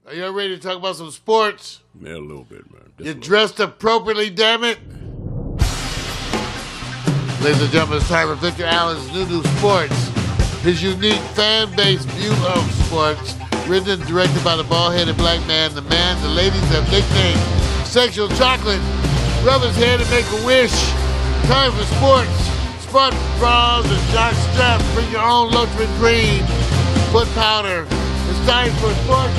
Are you ready to talk about some sports? Yeah, a little bit, man. You're dressed appropriately, damn it. Ladies and gentlemen, it's time for Victor Allen's New Sports. His unique fan-based view of sports, written and directed by the bald-headed black man, the ladies have nicknamed Sexual Chocolate. Rub his head and make a wish. Time for sports. Sport bras and jock straps. Bring your own Loachman cream. Foot powder. It's time for sports.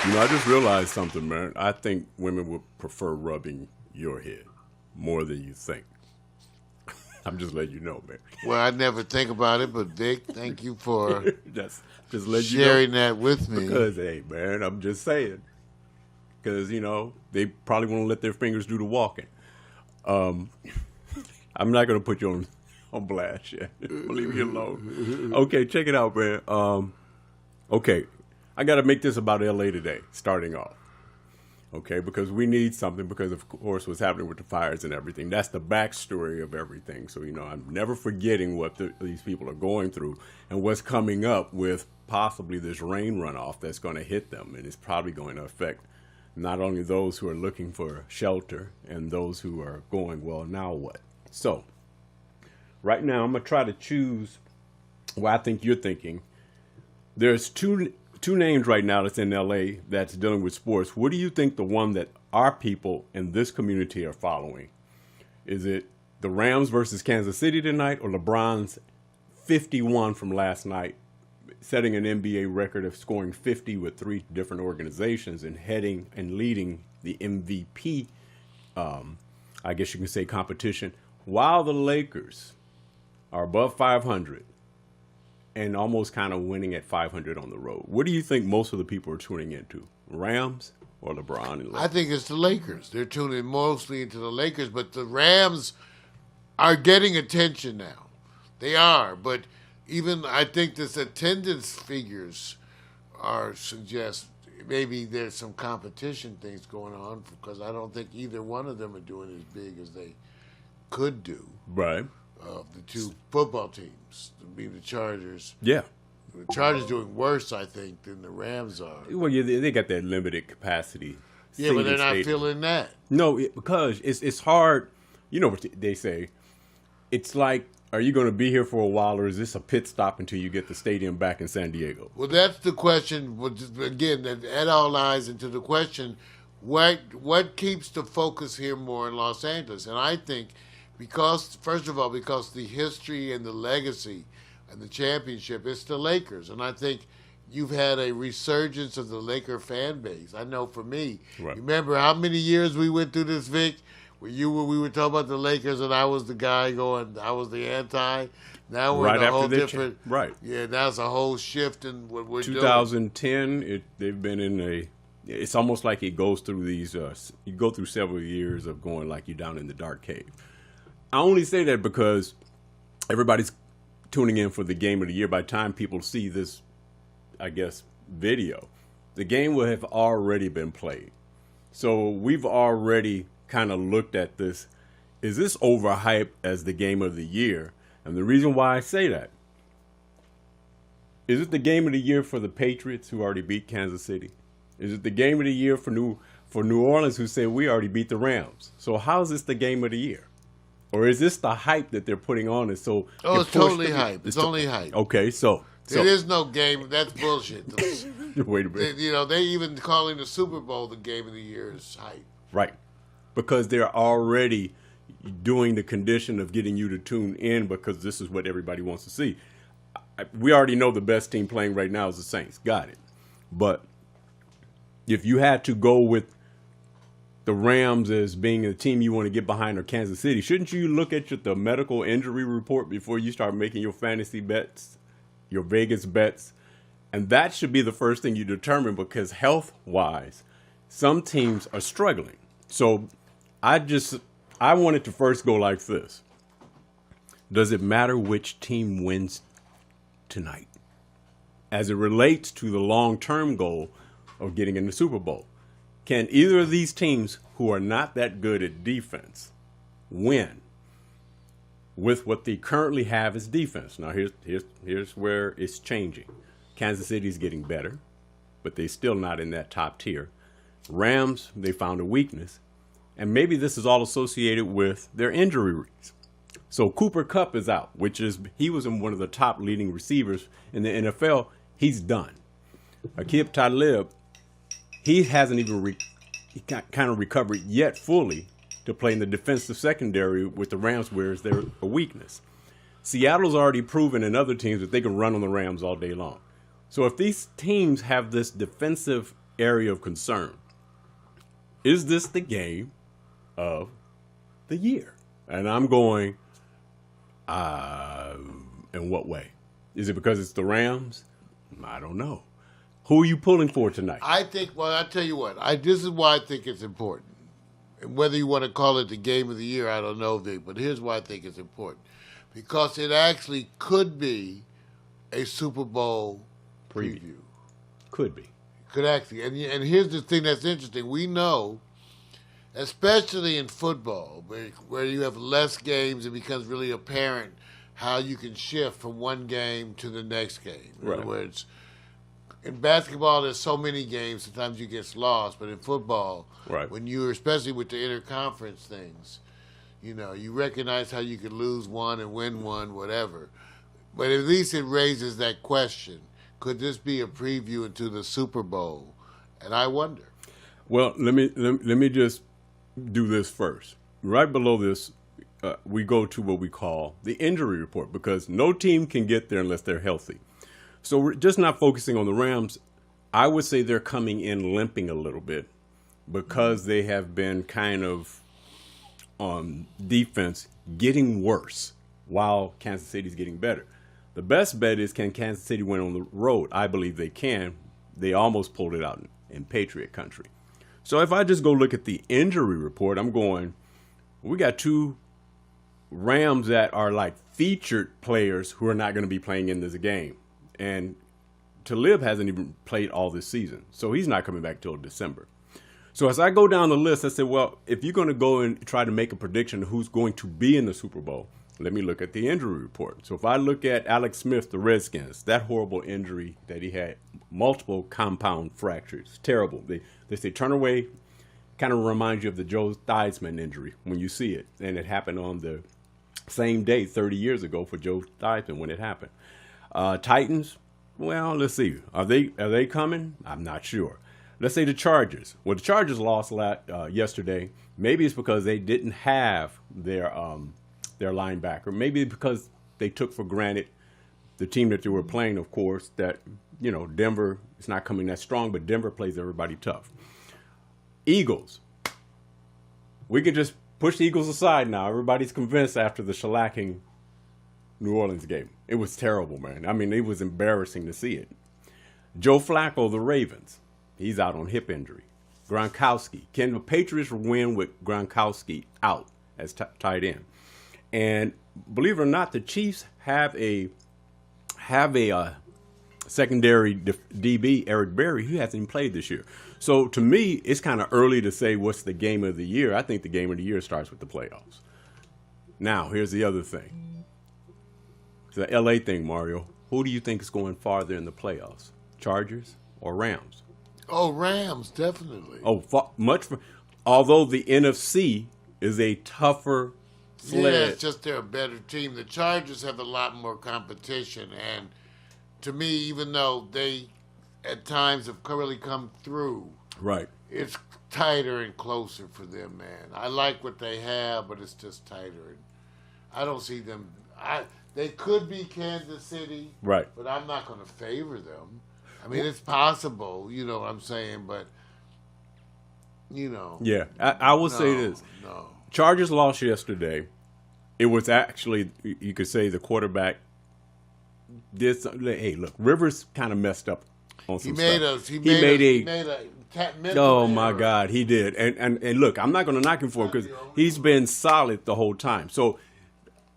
You know, I just realized something, man. I think women would prefer rubbing your head more than you think. I'm just letting you know, man. Well, I never think about it, but Vic, thank you for just letting sharing you know, that with me. Because, hey, man, I'm just saying. Because, you know, they probably won't let their fingers do the walking. I'm not going to put you on blast yet. Leave me alone. Okay, check it out, man. Okay, I got to make this about L.A. today, starting off. Okay, because we need something because, of course, what's happening with the fires and everything. That's the backstory of everything. So, you know, I'm never forgetting what these people are going through and what's coming up with possibly this rain runoff that's going to hit them. And it's probably going to affect not only those who are looking for shelter and those who are going, well, now what? So, right now, I'm going to try to choose what I think you're thinking. There's two names right now that's in LA that's dealing with sports. What do you think the one that our people in this community are following? Is it the Rams versus Kansas City tonight or LeBron's 51 from last night, setting an NBA record of scoring 50 with 3 different organizations and heading and leading the MVP, I guess you can say, competition, while the Lakers are above 500 and almost kind of winning at 500 on the road? What do you think most of the people are tuning into? Rams or LeBron and Lakers? I think it's the Lakers. They're tuning mostly into the Lakers, but the Rams are getting attention now. They are, but even I think this attendance figures suggest maybe there's some competition things going on because I don't think either one of them are doing as big as they could do. Right. The two football teams, being the Chargers. Yeah. The Chargers doing worse, I think, than the Rams are. Well, yeah, they got that limited capacity. Yeah, but they're not feeling that. No, because it's hard. You know what they say. It's like, are you going to be here for a while, or is this a pit stop until you get the stadium back in San Diego? Well, that's the question. Again, that all lies into the question, what keeps the focus here more in Los Angeles? And I think because, first of all, because the history and the legacy and the championship, it's the Lakers. And I think you've had a resurgence of the Laker fan base. I know for me, right. Remember how many years we went through this, Vic? We were talking about the Lakers, and I was the guy going, I was the anti. Now we're right in a after whole different. Right. Yeah, now it's a whole shift in what we're 2010, doing. they've been in a. It's almost like it goes through these. You go through several years of going like you're down in the dark cave. I only say that because everybody's tuning in for the game of the year. By the time people see this, I guess, video, the game will have already been played. So we've already kind of looked at this. Is this overhyped as the game of the year? And the reason why I say that, is it the game of the year for the Patriots who already beat Kansas City? Is it the game of the year for New Orleans who said we already beat the Rams? So how is this the game of the year? Or is this the hype that they're putting on it? So it's totally hype. It's only hype. Okay, so there is no game. That's bullshit. Wait a minute. They even calling the Super Bowl the game of the year is hype. Right, because they're already doing the condition of getting you to tune in because this is what everybody wants to see. We already know the best team playing right now is the Saints. Got it. But if you had to go with the Rams as being a team you want to get behind or Kansas City, shouldn't you look at the medical injury report before you start making your fantasy bets, your Vegas bets? And that should be the first thing you determine because health-wise, some teams are struggling. So I wanted to first go like this. Does it matter which team wins tonight as it relates to the long-term goal of getting in the Super Bowl? Can either of these teams who are not that good at defense win? with what they currently have as defense. Now, here's where it's changing. Kansas City's getting better, but they're still not in that top tier. Rams, they found a weakness, and maybe this is all associated with their injuries. So Cooper Kupp is out, he was in one of the top leading receivers in the NFL. He's done. Aqib Talib, he hasn't even kind of recovered yet fully to play in the defensive secondary with the Rams, where is there a weakness. Seattle's already proven in other teams that they can run on the Rams all day long. So if these teams have this defensive area of concern, is this the game of the year? And I'm going, in what way? Is it because it's the Rams? I don't know. Who are you pulling for tonight? I think, well, I'll tell you what. This is why I think it's important. And whether you want to call it the game of the year, I don't know, Vic, but here's why I think it's important. Because it actually could be a Super Bowl preview. Could be. Could actually. And here's the thing that's interesting. We know, especially in football, where you have less games, it becomes really apparent how you can shift from one game to the next game. In other words, in basketball, there's so many games, sometimes you get lost. But in football, when you're, especially with the interconference things, you recognize how you could lose one and win one, whatever. But at least it raises that question. Could this be a preview into the Super Bowl? And I wonder. Well, let me just do this first. Right below this, we go to what we call the injury report, because no team can get there unless they're healthy. So we're just not focusing on the Rams. I would say they're coming in limping a little bit because they have been kind of on defense getting worse while Kansas City's getting better. The best bet is, can Kansas City win on the road? I believe they can. They almost pulled it out in Patriot country. So if I just go look at the injury report, I'm going, we got two Rams that are like featured players who are not going to be playing in this game. And Talib hasn't even played all this season, so he's not coming back till December. So as I go down the list, I said, well, if you're going to go and try to make a prediction of who's going to be in the Super Bowl, let me look at the injury report. So if I look at Alex Smith, the Redskins, that horrible injury that he had, multiple compound fractures, terrible. They say turn away, kind of reminds you of the Joe Theismann injury when you see it. And it happened on the same day 30 years ago for Joe Theismann when it happened. Titans, well, let's see. Are they coming? I'm not sure. Let's say the Chargers. Well, the Chargers lost yesterday. Maybe it's because they didn't have their linebacker. Maybe because they took for granted the team that they were playing, of course, that, Denver is not coming that strong, but Denver plays everybody tough. Eagles. We could just push the Eagles aside now. Everybody's convinced after the shellacking New Orleans game. It was terrible, man. I mean, it was embarrassing to see it. Joe Flacco, the Ravens. He's out on hip injury. Gronkowski. Can the Patriots win with Gronkowski out as tight end? And believe it or not, the Chiefs have a secondary DB, Eric Berry, who hasn't even played this year. So to me, it's kind of early to say what's the game of the year. I think the game of the year starts with the playoffs. Now, here's the other thing. The LA thing, Mario. Who do you think is going farther in the playoffs? Chargers or Rams? Oh, Rams, definitely. Oh, although the NFC is a tougher sled. Yeah, it's just they're a better team. The Chargers have a lot more competition, and to me, even though they at times have really come through, right, it's tighter and closer for them, man. I like what they have, but it's just tighter. And I don't see them. They could be Kansas City, right? But I'm not going to favor them. I mean, it's possible, you know what I'm saying, but, Yeah, I will say this. No. Chargers lost yesterday. It was actually, you could say, the quarterback did something. Hey, look, Rivers kind of messed up on some stuff. He made a oh, my God, he did. And look, I'm not going to knock him for it because he's been solid the whole time. So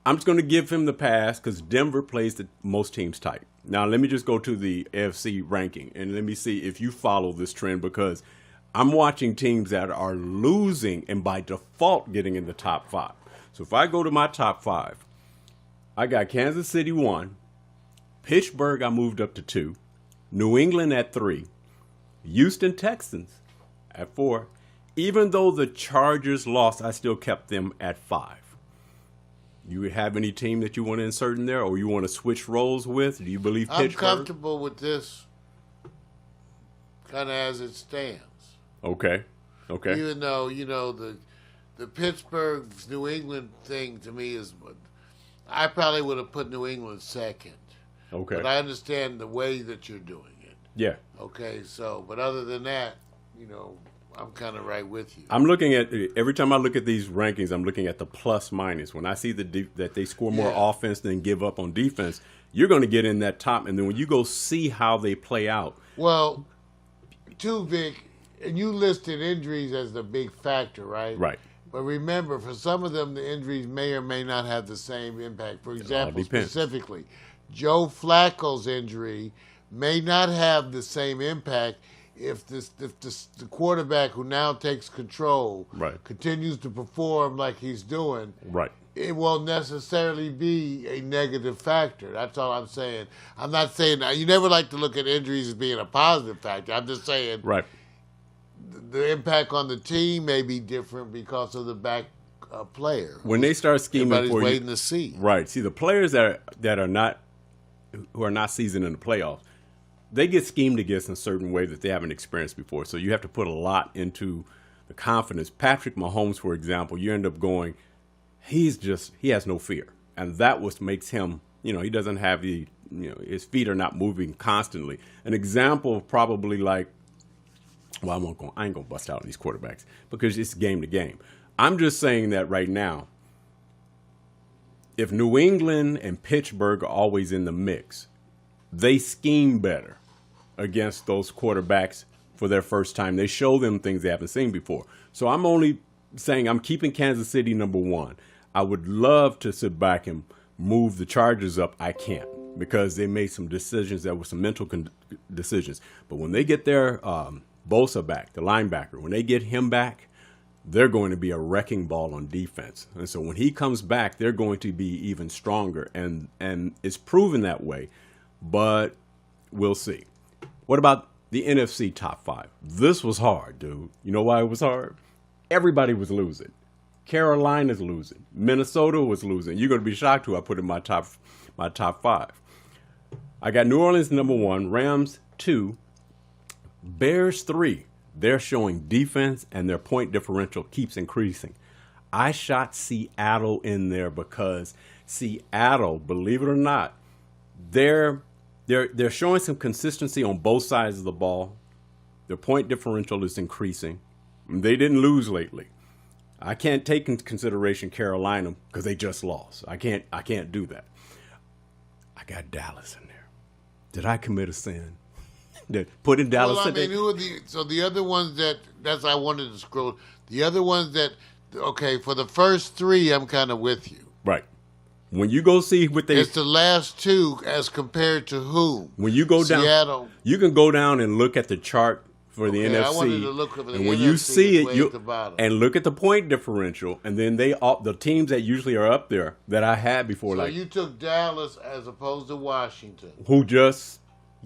I'm just going to give him the pass because Denver plays the most teams tight. Now, let me just go to the AFC ranking, and let me see if you follow this trend, because I'm watching teams that are losing and by default getting in the top five. So if I go to my top five, I got Kansas City 1. Pittsburgh, I moved up to 2. New England at 3. Houston Texans at 4. Even though the Chargers lost, I still kept them at 5. You have any team that you want to insert in there or you want to switch roles with? Do you believe Pittsburgh? I'm comfortable with this kind of as it stands. Okay. Even though, the Pittsburgh New England thing to me is, I probably would have put New England second. Okay. But I understand the way that you're doing it. Yeah. Okay, but other than that, I'm kind of right with you. I'm looking at, every time I look at these rankings, I'm looking at the plus minus. When I see that they score more offense than give up on defense, you're going to get in that top. And then when you go see how they play out. Well, too, Vic, and you listed injuries as the big factor, right? Right. But remember, for some of them, the injuries may or may not have the same impact. For example, specifically, Joe Flacco's injury may not have the same impact if the quarterback who now takes control continues to perform like he's doing. Right. It won't necessarily be a negative factor. That's all I'm saying. I'm not saying you never like to look at injuries as being a positive factor. I'm just saying the impact on the team may be different because of the back player. When they start scheming everybody's for waiting you, to see. Right. See, the players that are not seasoned in the playoffs, they get schemed against in a certain way that they haven't experienced before. So you have to put a lot into the confidence. Patrick Mahomes, for example, you end up going, he has no fear. And that what makes him, he doesn't have his feet are not moving constantly. An example of probably like, well, I ain't going to bust out on these quarterbacks because it's game to game. I'm just saying that right now, if New England and Pittsburgh are always in the mix, they scheme better against those quarterbacks for their first time. They show them things they haven't seen before. So I'm only saying I'm keeping Kansas City number 1. I would love to sit back and move the Chargers up. I can't because they made some decisions that were some mental decisions. But when they get their Bosa back, the linebacker, when they get him back, they're going to be a wrecking ball on defense. And so when he comes back, they're going to be even stronger. And it's proven that way. But we'll see. What about the NFC top 5? This was hard, dude. You know why it was hard? Everybody was losing. Carolina's losing. Minnesota was losing. You're going to be shocked who I put in my top 5. I got New Orleans number 1, Rams 2, Bears 3. They're showing defense and their point differential keeps increasing. I shot Seattle in there because Seattle, believe it or not, they're showing some consistency on both sides of the ball. Their point differential is increasing. They didn't lose lately. I can't take into consideration Carolina because they just lost. I can't do that. I got Dallas in there. Did I commit a sin? Putting Dallas in there? So the other ones that's I wanted to scroll. The other ones for the first 3, I'm kind of with you. Right. When you go see what it's the last 2 as compared to whom? When you go down, Seattle. You can go down and look at the chart for the NFC. I wanted to look at the and when NFC you see it, and look at the point differential, and then the teams that usually are up there that I had before. So you took Dallas as opposed to Washington.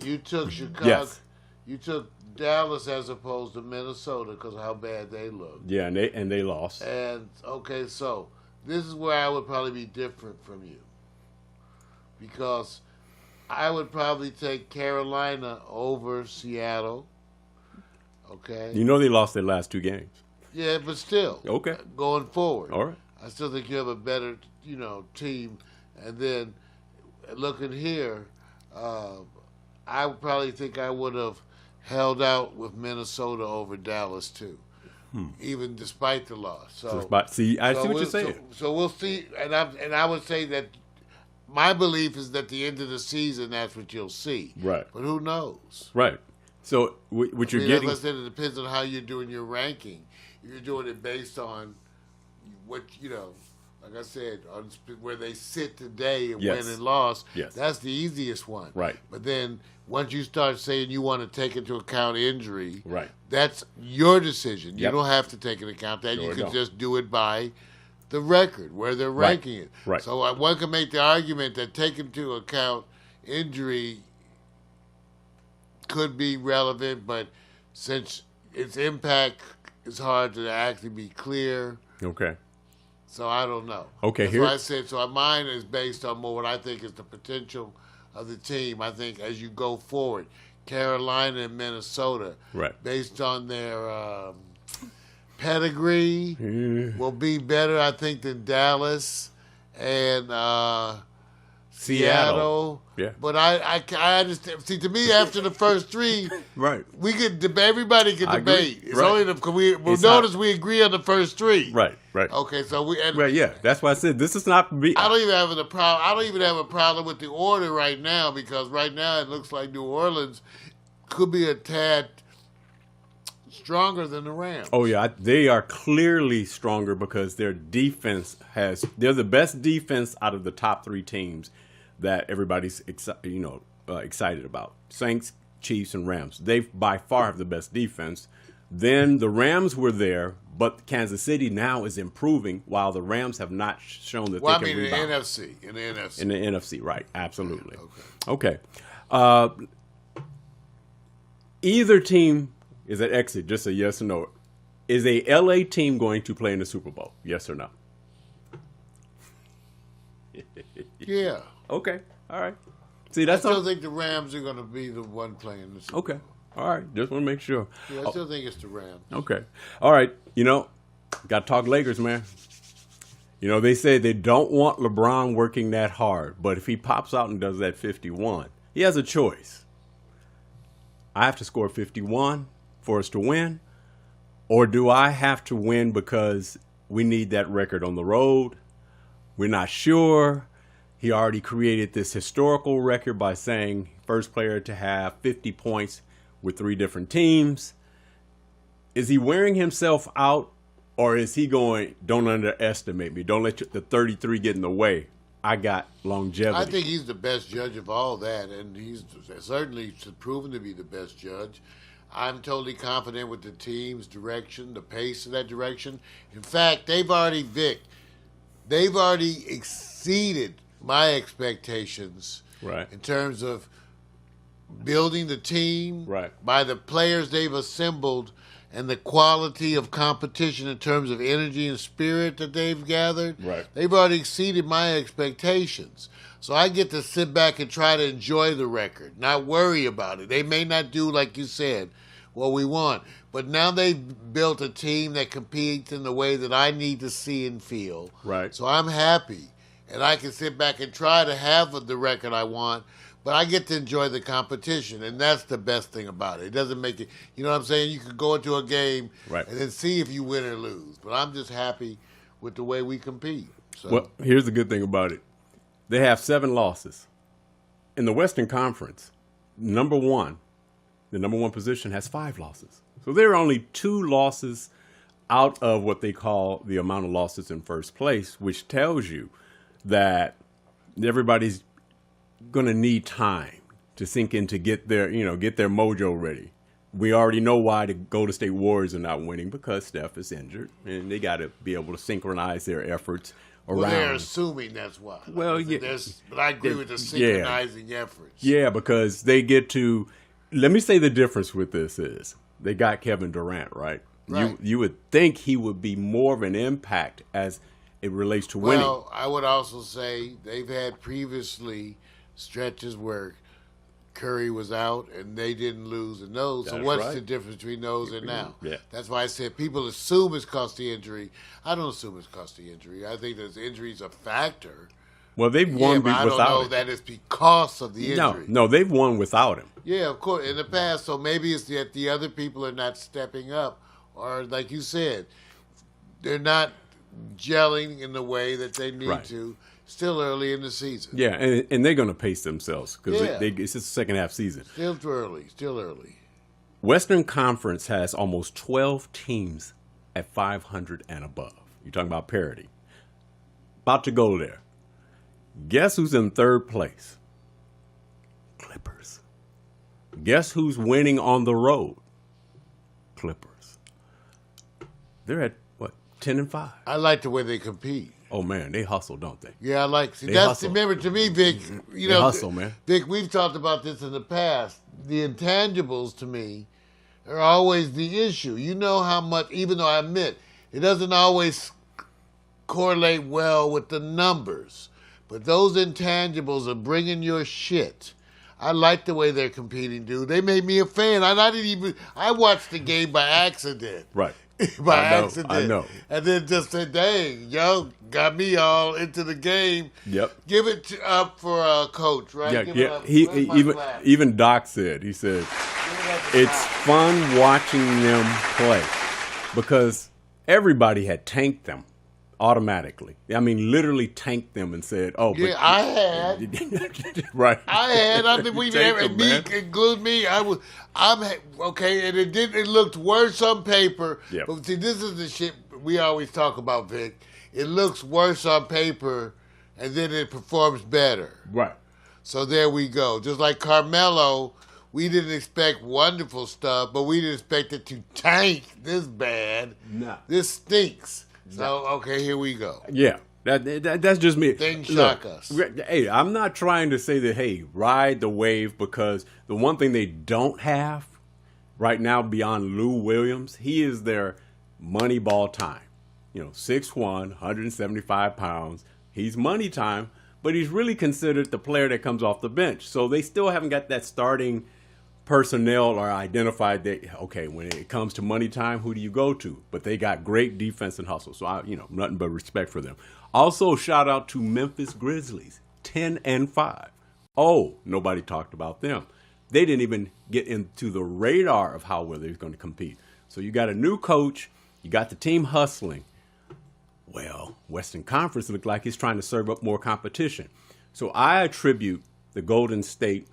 You took Chicago. Yes. You took Dallas as opposed to Minnesota because of how bad they looked. Yeah, and they lost. And so this is where I would probably be different from you because I would probably take Carolina over Seattle. Okay. You know they lost their last 2 games. Yeah, but still. Okay. Going forward. All right. I still think you have a better, team. And then looking here, I would probably think I would have held out with Minnesota over Dallas too, even despite the loss. So I see what you're saying. So we'll see, and I would say that my belief is that the end of the season, that's what you'll see. Right. But who knows? Right. So what you're getting. As I said, it depends on how you're doing your ranking. If you're doing it based on what like I said, on where they sit today and win and loss, that's the easiest one. Right. But then once you start saying you want to take into account injury, right, that's your decision. You don't have to take into account that. You can just do it by the record, where they're ranking it. Right. So one can make the argument that taking into account injury could be relevant, but since its impact is hard to actually be clear. Okay. So I don't know. Okay, That's why I said, so mine is based on more what I think is the potential of the team. I think as you go forward, Carolina and Minnesota, based on their pedigree, will be better, I think, than Dallas and Seattle. Yeah. But I understand. See, to me, after the first three, we could everybody can debate. It's only because we agree on the first three. Right. Okay, so that's why I said this is not me. I don't even have a problem. I don't even have a problem with the order right now, because right now it looks like New Orleans could be a tad stronger than the Rams. Oh yeah, they are clearly stronger because their defense they're the best defense out of the top three teams that everybody's excited about. Saints, Chiefs, and Rams. They by far have the best defense. Then the Rams were there, but Kansas City now is improving, while the Rams have not shown that they can rebound. In the NFC. In the NFC, right? Absolutely. Okay. Either team is an exit. Just a yes or no. Is a LA team going to play in the Super Bowl? Yes or no? Yeah. Okay. All right. See, I still think the Rams are going to be the one playing the Super Bowl. Okay. All right. Just want to make sure. Yeah, I still think it's the Rams. Okay. All right. Got to talk Lakers, man. They say they don't want LeBron working that hard, but if he pops out and does that 51, he has a choice. I have to score 51 for us to win, or do I have to win because we need that record on the road? We're not sure. He already created this historical record by saying first player to have 50 points with 3 different teams. Is he wearing himself out, or is he going, don't underestimate me, don't let the 33 get in the way? I got longevity. I think he's the best judge of all that, and he's certainly proven to be the best judge. I'm totally confident with the team's direction, the pace of that direction. In fact, they've already exceeded my expectations in terms of building the team by the players they've assembled and the quality of competition in terms of energy and spirit that they've gathered. They've already exceeded my expectations. So I get to sit back and try to enjoy the record, not worry about it. They may not do, like you said, what we want, but now they've built a team that competes in the way that I need to see and feel. So I'm happy, and I can sit back and try to have the record I want, but I get to enjoy the competition, and that's the best thing about it. It doesn't make it, you know what I'm saying? You could go into a game and then see if you win or lose, but I'm just happy with the way we compete. So. Well, here's the good thing about it. They have 7 losses. In the Western Conference, the number one position has 5 losses. So there are only 2 losses out of what they call the amount of losses in first place, which tells you that everybody's going to need time to sink in to get their mojo ready. We already know why the Golden State Warriors are not winning, because Steph is injured, and they got to be able to synchronize their efforts around. Well, they're assuming that's why. Well, yeah. But I agree with the synchronizing efforts. Yeah, because they get to, let me say the difference with this is, they got Kevin Durant, right? You would think he would be more of an impact as it relates to winning. Well, I would also say they've had previously stretches where Curry was out and they didn't lose in those. So what's the difference between those and now? Yeah. That's why I said people assume it's cost the injury. I don't assume it's cost the injury. I think that injury is a factor. Well, they've won but I without don't know him. that it's because of the injury. No, they've won without him. Yeah, of course, in the past. So maybe it's that the other people are not stepping up, or like you said, they're not gelling in the way that they need to. Still early in the season. Yeah, and they're going to pace themselves because it's just the second half season. Still early. Western Conference has almost 12 teams at 500 and above. You're talking about parity. About to go there. Guess who's in third place? Clippers. Guess who's winning on the road? Clippers. They're at, 10-5. I like the way they compete. Oh man, they hustle, don't they? Yeah, I like. See, They that's hustle. remember to me, Vic. You They know, hustle, man. Vic, we've talked about this in the past. The intangibles to me are always the issue. You know how much, even though I admit it doesn't always correlate well with the numbers, but those intangibles are bringing your shit. I like the way they're competing, dude. They made me a fan. I watched the game by accident. Right. By I know, accident. I know. And then just said, dang, yo, got me all into the game. Yep. Give it up for Coach, right? Yeah, Give yeah. it up. He Where's my even flag? even Doc said, he said, Give it up to it's Doc. fun watching them play because everybody had tanked them automatically. I mean, literally tanked them and said, "Oh, Yeah, but I had. right." I mean, we Tanked them, me, man. include me. I'm okay, and it looked worse on paper. Yep. But see, this is the shit we always talk about, Vic. It looks worse on paper, and then it performs better. Right. So there we go. Just like Carmelo, we didn't expect wonderful stuff, but we didn't expect it to tank this bad. Nah. This stinks. So, okay, here we go. Yeah. That's just me. Things Look, shock us. Hey, I'm not trying to say that, hey, ride the wave, because the one thing they don't have right now beyond Lou Williams, he is their money ball time. 6'1", 175 pounds. He's money time, but he's really considered the player that comes off the bench. So they still haven't got that starting personnel or identified that, okay, when it comes to money time, who do you go to? But they got great defense and hustle. So, nothing but respect for them. Also, shout out to Memphis Grizzlies, 10-5. Oh, nobody talked about them. They didn't even get into the radar of how well they're going to compete. So you got a new coach. You got the team hustling. Well, Western Conference looked like it's trying to serve up more competition. So I attribute the Golden State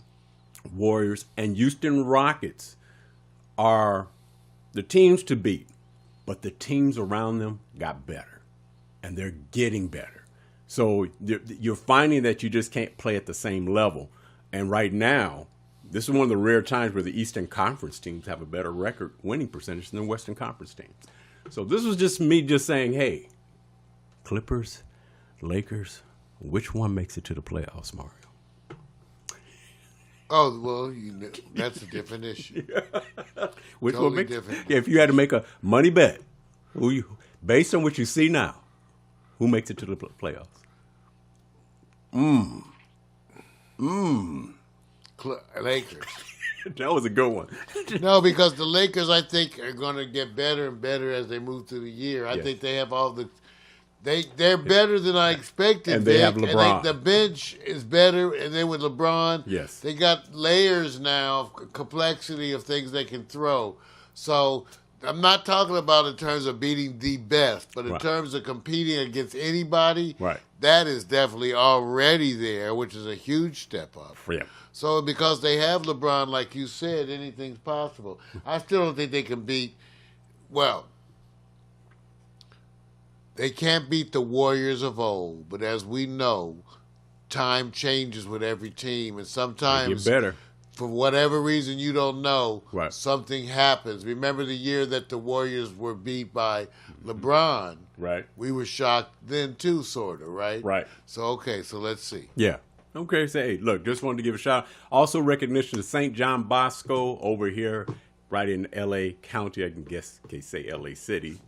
Warriors and Houston Rockets are the teams to beat, but the teams around them got better, and they're getting better. So you're finding that you just can't play at the same level. And right now, this is one of the rare times where the Eastern Conference teams have a better record winning percentage than the Western Conference teams. So this was just me just saying, hey, Clippers, Lakers, which one makes it to the playoffs, Mario? Oh, well, that's a different issue. Which Totally one makes different. Yeah, if you had to make a money bet, based on what you see now, who makes it to the playoffs? Lakers. That was a good one. No, because the Lakers, I think, are going to get better and better as they move through the year. I Yes. think they have all the. They're better than I expected. And they Vic. have LeBron. And the bench is better, and then with LeBron, Yes. they got layers now of complexity of things they can throw. So I'm not talking about in terms of beating the best, but in Right. terms of competing against anybody, Right. that is definitely already there, which is a huge step up. Yeah. So because they have LeBron, like you said, anything's possible. I still don't think they can beat, well, they can't beat the Warriors of old. But as we know, time changes with every team. And They sometimes, get better. for whatever reason you don't know, Right. something happens. Remember the year that the Warriors were beat by LeBron? Right. We were shocked then too, sort of, right? Right. So, okay, so let's see. Yeah. Okay, so hey, look, just wanted to give a shout out. Also recognition to St. John Bosco over here, right in L.A. County. I can say L.A. City.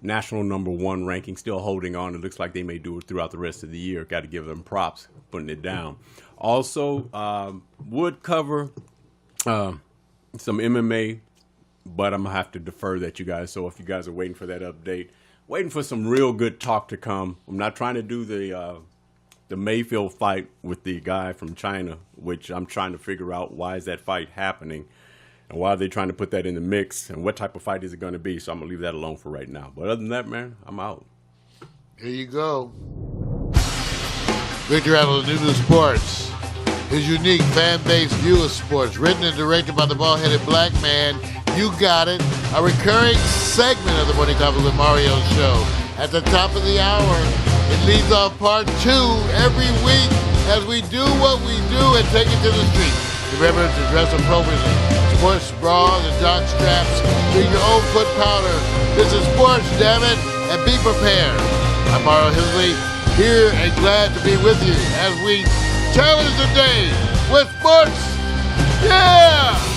National #1 ranking, still holding on. It looks like they may do it throughout the rest of the year. Got to give them props, putting it down. Also, would cover some MMA, but I'm going to have to defer that, you guys. So if you guys are waiting for that update, waiting for some real good talk to come. I'm not trying to do the Mayfield fight with the guy from China, which I'm trying to figure out why is that fight happening and why are they trying to put that in the mix and what type of fight is it going to be. So I'm going to leave that alone for right now. But other than that, man, I'm out. Here you go. Victor out of the New Sports. His unique fan-based view of sports, written and directed by the bald-headed black man. You got it. A recurring segment of the Morning Coffee with Mario show. At the top of the hour, it leads off part 2 every week as we do what we do and take it to the street. Remember to dress appropriately. horse bras and jock straps. Bring your own foot powder. This is sports, damn it, and be prepared. I'm Mario Hemsley, here and glad to be with you as we challenge the day with sports. Yeah!